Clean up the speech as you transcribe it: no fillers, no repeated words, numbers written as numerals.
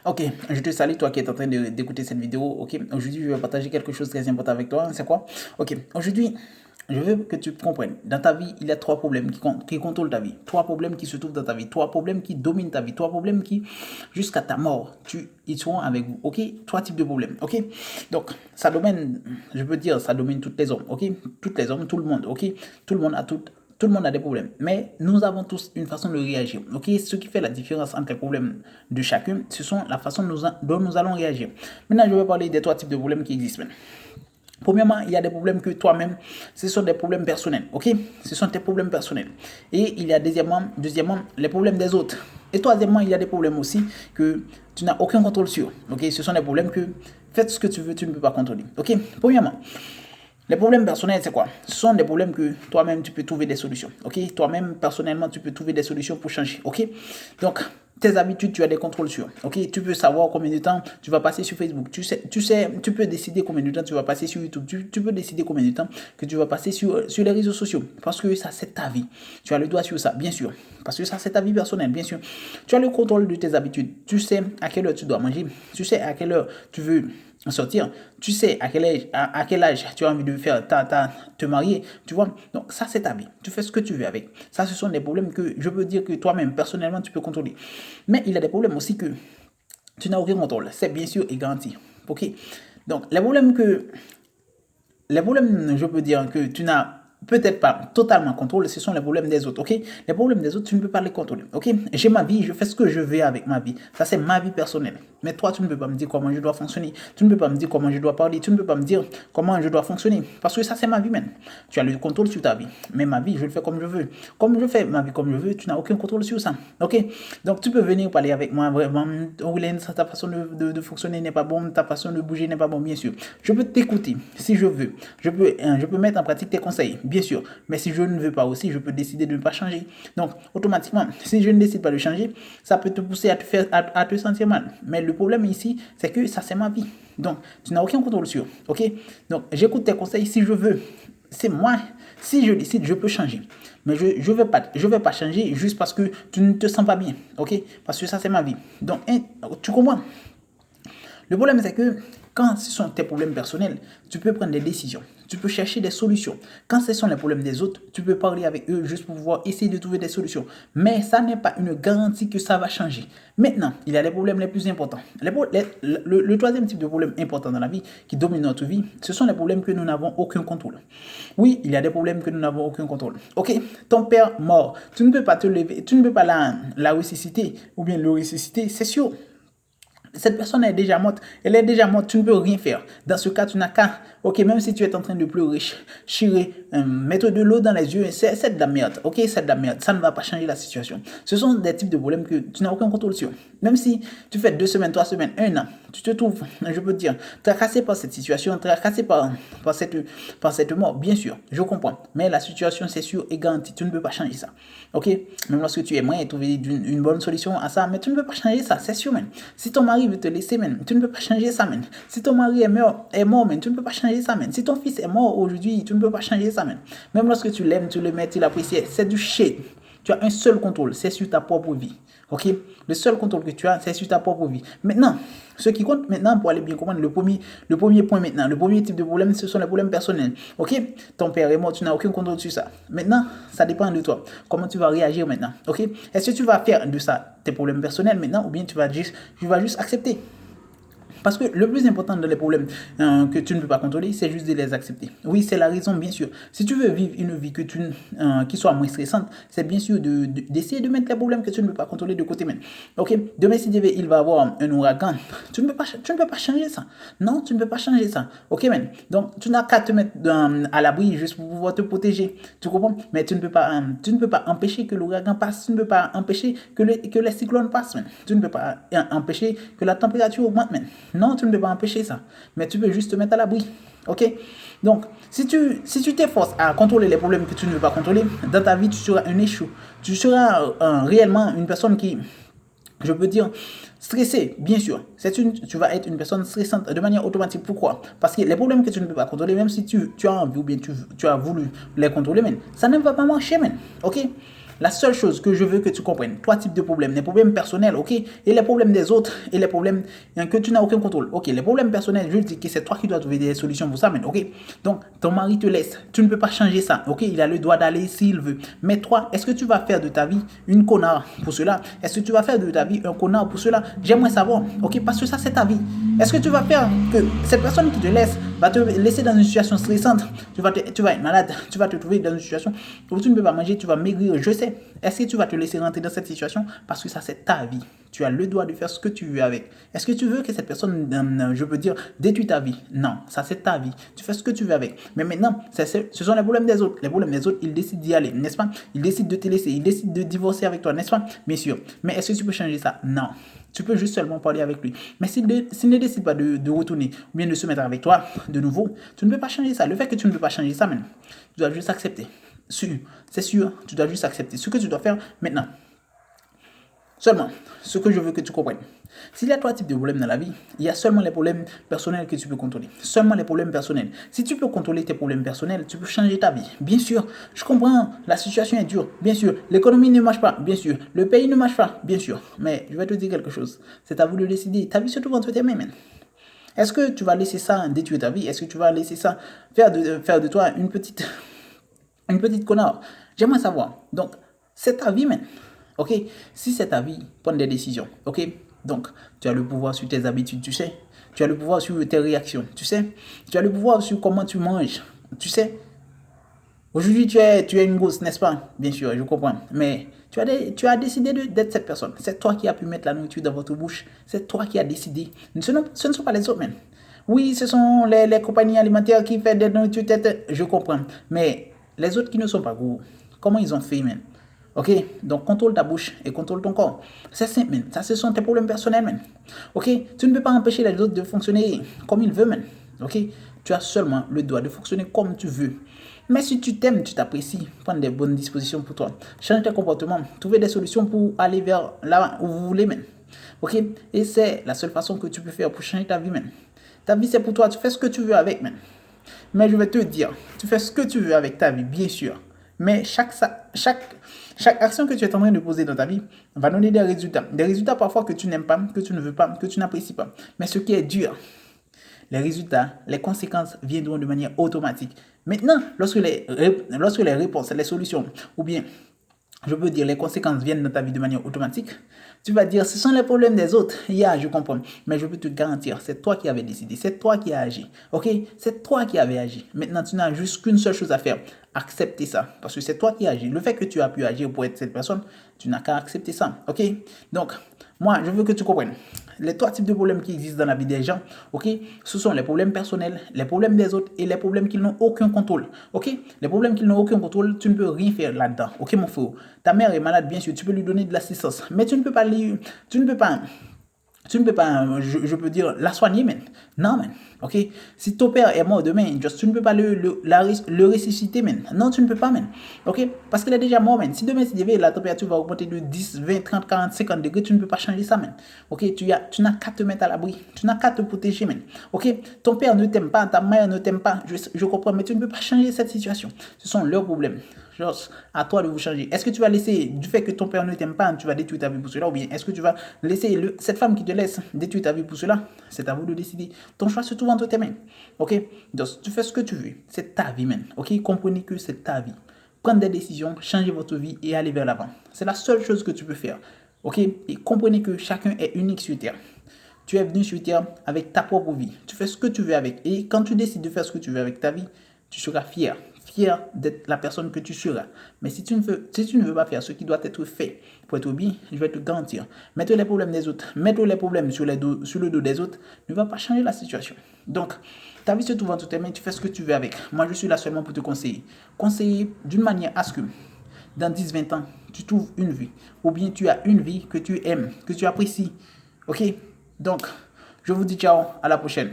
Ok, je te salue, toi qui es en train d'écouter cette vidéo. Ok, aujourd'hui, je vais partager quelque chose de très important avec toi. C'est quoi? Ok, aujourd'hui, je veux que tu comprennes. Dans ta vie, il y a trois problèmes qui contrôlent ta vie. Trois problèmes qui se trouvent dans ta vie. Trois problèmes qui dominent ta vie. Trois problèmes qui, jusqu'à ta mort, ils seront avec vous. Ok, trois types de problèmes. Ok, donc, ça domine, je peux dire, ça domine toutes les hommes. Ok, toutes les hommes, tout le monde. Ok, tout le monde a tout le monde a des problèmes, mais nous avons tous une façon de réagir. Ok, ce qui fait la différence entre les problèmes de chacun, ce sont la façon dont nous allons réagir. Maintenant, je vais parler des trois types de problèmes qui existent. Premièrement, il y a des problèmes que toi-même, ce sont des problèmes personnels. Ok, ce sont tes problèmes personnels. Et il y a deuxièmement, les problèmes des autres. Et troisièmement, il y a des problèmes aussi que tu n'as aucun contrôle sur. Ok, ce sont des problèmes que faites ce que tu veux, tu ne peux pas contrôler. Ok, premièrement. Les problèmes personnels, c'est quoi? Ce sont des problèmes que toi-même, tu peux trouver des solutions. Ok? Toi-même, personnellement, tu peux trouver des solutions pour changer. Ok? Donc, tes habitudes, tu as des contrôles sur. Ok? Tu peux savoir combien de temps tu vas passer sur Facebook. Tu peux décider combien de temps tu vas passer sur YouTube. Tu peux décider combien de temps que tu vas passer sur les réseaux sociaux. Parce que ça, c'est ta vie. Tu as le droit sur ça, bien sûr. Parce que ça, c'est ta vie personnelle, bien sûr. Tu as le contrôle de tes habitudes. Tu sais à quelle heure tu dois manger. Tu sais à quelle heure tu veux sortir, tu sais à quel âge tu as envie de faire te marier, tu vois. Donc ça, c'est ta vie. Tu fais ce que tu veux avec. Ça, ce sont des problèmes que je peux dire que toi-même, personnellement, tu peux contrôler. Mais il y a des problèmes aussi que tu n'as aucun contrôle. C'est bien sûr et garanti. Ok. Donc les problèmes, je peux dire que tu n'as peut-être pas totalement contrôle, ce sont les problèmes des autres, ok? Les problèmes des autres, tu ne peux pas les contrôler, ok? J'ai ma vie, je fais ce que je veux avec ma vie. Ça, c'est ma vie personnelle. Mais toi, tu ne peux pas me dire comment je dois fonctionner. Tu ne peux pas me dire comment je dois parler. Tu ne peux pas me dire comment je dois fonctionner. Parce que ça, c'est ma vie même. Tu as le contrôle sur ta vie. Mais ma vie, je le fais comme je veux. Comme je fais ma vie comme je veux, tu n'as aucun contrôle sur ça, ok? Donc, tu peux venir parler avec moi vraiment. Oulen, ta façon de fonctionner n'est pas bonne. Ta façon de bouger n'est pas bonne, bien sûr. Je peux t'écouter si je veux. Je peux mettre en pratique tes conseils, bien sûr. Mais si je ne veux pas aussi, je peux décider de ne pas changer. Donc, automatiquement, si je ne décide pas de changer, ça peut te pousser à te sentir mal. Mais le problème ici, c'est que ça, c'est ma vie. Donc, tu n'as aucun contrôle sur. Ok? Donc, j'écoute tes conseils si je veux. C'est moi. Si je décide, je peux changer. Mais je vais pas changer juste parce que tu ne te sens pas bien. Ok? Parce que ça, c'est ma vie. Donc, tu comprends? Le problème, c'est que quand ce sont tes problèmes personnels, tu peux prendre des décisions. Tu peux chercher des solutions. Quand ce sont les problèmes des autres, tu peux parler avec eux juste pour pouvoir essayer de trouver des solutions. Mais ça n'est pas une garantie que ça va changer. Maintenant, il y a les problèmes les plus importants. Le troisième type de problème important dans la vie qui domine notre vie, ce sont les problèmes que nous n'avons aucun contrôle. Oui, il y a des problèmes que nous n'avons aucun contrôle. Ok, ton père mort, tu ne peux pas te lever, tu ne peux pas la ressusciter ou bien le ressusciter, c'est sûr. Cette personne est déjà morte. Elle est déjà morte. Tu ne peux rien faire. Dans ce cas, tu n'as qu'à, ok, même si tu es en train de pleurer, chirer, mettre de l'eau dans les yeux, c'est de la merde. Ok, c'est de la merde. Ça ne va pas changer la situation. Ce sont des types de problèmes que tu n'as aucun contrôle sur. Même si tu fais 2 semaines, 3 semaines, 1 an, tu te trouves, je peux te dire, tracassé par cette situation, tracassé par cette mort, bien sûr, je comprends. Mais la situation, c'est sûr et garanti. Tu ne peux pas changer ça. Ok, même lorsque tu aimerais trouver une bonne solution à ça, mais tu ne peux pas changer ça, c'est sûr, même. Si ton mari veut te laisser, man, tu ne peux pas changer ça, man. Si ton mari est mort, man, tu ne peux pas changer ça, man. Si ton fils est mort aujourd'hui, tu ne peux pas changer ça, man. Même lorsque tu l'aimes, tu le mets, tu l'apprécies, c'est du shit. Tu as un seul contrôle, c'est sur ta propre vie. Ok? Le seul contrôle que tu as, c'est sur ta propre vie. Maintenant, ce qui compte maintenant pour aller bien comprendre le premier point maintenant, le premier type de problème, ce sont les problèmes personnels. Ok? Ton père est mort, tu n'as aucun contrôle sur ça. Maintenant, ça dépend de toi. Comment tu vas réagir maintenant? Ok? Est-ce que tu vas faire de ça tes problèmes personnels maintenant ou bien tu vas juste accepter? Parce que le plus important dans les problèmes que tu ne peux pas contrôler, c'est juste de les accepter. Oui, c'est la raison, bien sûr. Si tu veux vivre une vie qui soit moins stressante, c'est bien sûr d'essayer de mettre les problèmes que tu ne peux pas contrôler de côté même. Ok, demain, si il va y avoir un ouragan, tu ne peux pas changer ça. Non, tu ne peux pas changer ça. Ok, man. Donc, tu n'as qu'à te mettre à l'abri juste pour pouvoir te protéger. Tu comprends? Mais tu ne peux pas empêcher que l'ouragan passe. Tu ne peux pas empêcher que les cyclones passent, man. Tu ne peux pas empêcher que la température augmente, man. Non, tu ne peux pas empêcher ça. Mais tu peux juste te mettre à l'abri. Ok? Donc, si tu t'efforces à contrôler les problèmes que tu ne veux pas contrôler, dans ta vie, tu seras un échou. Tu seras réellement une personne qui, je peux dire, stressée, bien sûr. Tu vas être une personne stressante de manière automatique. Pourquoi? Parce que les problèmes que tu ne peux pas contrôler, même si tu as envie ou bien tu as voulu les contrôler, ça ne va pas marcher, man. Ok? La seule chose que je veux que tu comprennes, trois types de problèmes. Les problèmes personnels, ok, et les problèmes des autres, et les problèmes que tu n'as aucun contrôle. Ok, les problèmes personnels, je dis que c'est toi qui dois trouver des solutions pour ça, mais ok. Donc, ton mari te laisse, tu ne peux pas changer ça, ok, il a le droit d'aller s'il veut. Mais toi, est-ce que tu vas faire de ta vie une connard pour cela? Est-ce que tu vas faire de ta vie un connard pour cela? J'aimerais savoir, ok, parce que ça, c'est ta vie. Est-ce que tu vas faire que cette personne qui te laisse va te laisser dans une situation stressante? Tu vas être malade, tu vas te trouver dans une situation où tu ne peux pas manger, tu vas maigrir, je sais. Est-ce que tu vas te laisser rentrer dans cette situation? Parce que ça, c'est ta vie. Tu as le droit de faire ce que tu veux avec. Est-ce que tu veux que cette personne, je peux dire, détruise ta vie? Non, ça c'est ta vie. Tu fais ce que tu veux avec. Mais maintenant, ce sont les problèmes des autres. Les problèmes des autres, ils décident d'y aller, n'est-ce pas? Ils décident de te laisser, ils décident de divorcer avec toi, n'est-ce pas? Bien sûr. Mais est-ce que tu peux changer ça? Non. Tu peux juste seulement parler avec lui. Mais s'il ne décide pas de retourner ou bien de se mettre avec toi de nouveau, tu ne peux pas changer ça. Le fait que tu ne peux pas changer ça, même, tu dois juste accepter. C'est sûr, tu dois juste accepter. Ce que tu dois faire maintenant. Seulement, ce que je veux que tu comprennes. S'il y a trois types de problèmes dans la vie, il y a seulement les problèmes personnels que tu peux contrôler. Seulement les problèmes personnels. Si tu peux contrôler tes problèmes personnels, tu peux changer ta vie. Bien sûr, je comprends, la situation est dure. Bien sûr, l'économie ne marche pas. Bien sûr, le pays ne marche pas. Bien sûr. Mais je vais te dire quelque chose. C'est à vous de décider. Ta vie se trouve entre tes mains, man. Est-ce que tu vas laisser ça détruire ta vie? Est-ce que tu vas laisser ça faire de toi une petite connard? J'aimerais savoir. Donc, c'est ta vie, man. Ok, si c'est ta vie, prends des décisions. Ok, donc tu as le pouvoir sur tes habitudes, tu sais. Tu as le pouvoir sur tes réactions, tu sais. Tu as le pouvoir sur comment tu manges, tu sais. Aujourd'hui, tu es une grosse, n'est-ce pas? Bien sûr, je comprends. Mais tu as décidé d'être cette personne. C'est toi qui as pu mettre la nourriture dans votre bouche. C'est toi qui as décidé. Ce ne sont pas les autres, même. Oui, ce sont les compagnies alimentaires qui font des nourritures, je comprends. Mais les autres qui ne sont pas gros, comment ils ont fait, même? Ok, donc contrôle ta bouche et contrôle ton corps. C'est simple, man. Ça, ce sont tes problèmes personnels, man. Ok, tu ne peux pas empêcher les autres de fonctionner comme ils veulent, man. Ok, tu as seulement le droit de fonctionner comme tu veux. Mais si tu t'aimes, tu t'apprécies, prends des bonnes dispositions pour toi. Change tes comportements, trouver des solutions pour aller vers là où vous voulez, man. Ok, et c'est la seule façon que tu peux faire pour changer ta vie, man. Ta vie, c'est pour toi. Tu fais ce que tu veux avec, man. Mais je vais te dire, tu fais ce que tu veux avec ta vie, bien sûr. Mais chaque action que tu es en train de poser dans ta vie va donner des résultats. Des résultats parfois que tu n'aimes pas, que tu ne veux pas, que tu n'apprécies pas. Mais ce qui est dur, les résultats, les conséquences viendront de manière automatique. Maintenant, lorsque les réponses, les solutions, ou bien, je peux dire, les conséquences viennent dans ta vie de manière automatique, tu vas dire, ce sont les problèmes des autres. Je comprends. Mais je peux te garantir, c'est toi qui avais décidé. C'est toi qui as agi. Ok? C'est toi qui avais agi. Maintenant, tu n'as juste qu'une seule chose à faire. Accepter ça. Parce que c'est toi qui agis. Le fait que tu as pu agir pour être cette personne, tu n'as qu'à accepter ça. Ok? Donc, moi, je veux que tu comprennes. Les trois types de problèmes qui existent dans la vie des gens, ok, ce sont les problèmes personnels, les problèmes des autres et les problèmes qu'ils n'ont aucun contrôle. Ok, les problèmes qu'ils n'ont aucun contrôle, tu ne peux rien faire là-dedans. Ok, mon frère, ta mère est malade, bien sûr, tu peux lui donner de l'assistance, mais tu ne peux pas, je peux dire, la soigner, man. Non, man. Ok? Si ton père est mort demain, tu ne peux pas le ressusciter, man. Non, tu ne peux pas, man. Ok? Parce qu'il est déjà mort, man. Si demain, la température va augmenter de 10, 20, 30, 40, 50 degrés, tu ne peux pas changer ça, man. Ok? Tu n'as qu'à te mettre à l'abri. Tu n'as qu'à te protéger, man. Ok? Ton père ne t'aime pas, ta mère ne t'aime pas. Je comprends, mais tu ne peux pas changer cette situation. Ce sont leurs problèmes. Genre, à toi de vous changer. Est-ce que tu vas laisser, du fait que ton père ne t'aime pas, tu vas détruire ta vie pour cela, ou bien est-ce que tu vas laisser cette femme qui te laisse détruire ta vie pour cela? C'est à vous de décider. Ton choix se trouve entre tes mains. Ok? Donc, tu fais ce que tu veux. C'est ta vie, man. Ok? Comprenez que c'est ta vie. Prendre des décisions, changer votre vie et aller vers l'avant. C'est la seule chose que tu peux faire. Ok? Et comprenez que chacun est unique sur Terre. Tu es venu sur Terre avec ta propre vie. Tu fais ce que tu veux avec. Et quand tu décides de faire ce que tu veux avec ta vie, tu seras fier d'être la personne que tu seras. Mais si tu ne veux pas faire ce qui doit être fait pour être bien, je vais te garantir, mettre les problèmes des autres, mettre les problèmes sur le dos des autres, ne va pas changer la situation. Donc, ta vie se trouve entre tes mains, tu fais ce que tu veux avec. Moi, je suis là seulement pour te conseiller. Conseiller d'une manière à ce que, dans 10-20 ans, tu trouves une vie. Ou bien tu as une vie que tu aimes, que tu apprécies. Ok? Donc, je vous dis ciao, à la prochaine.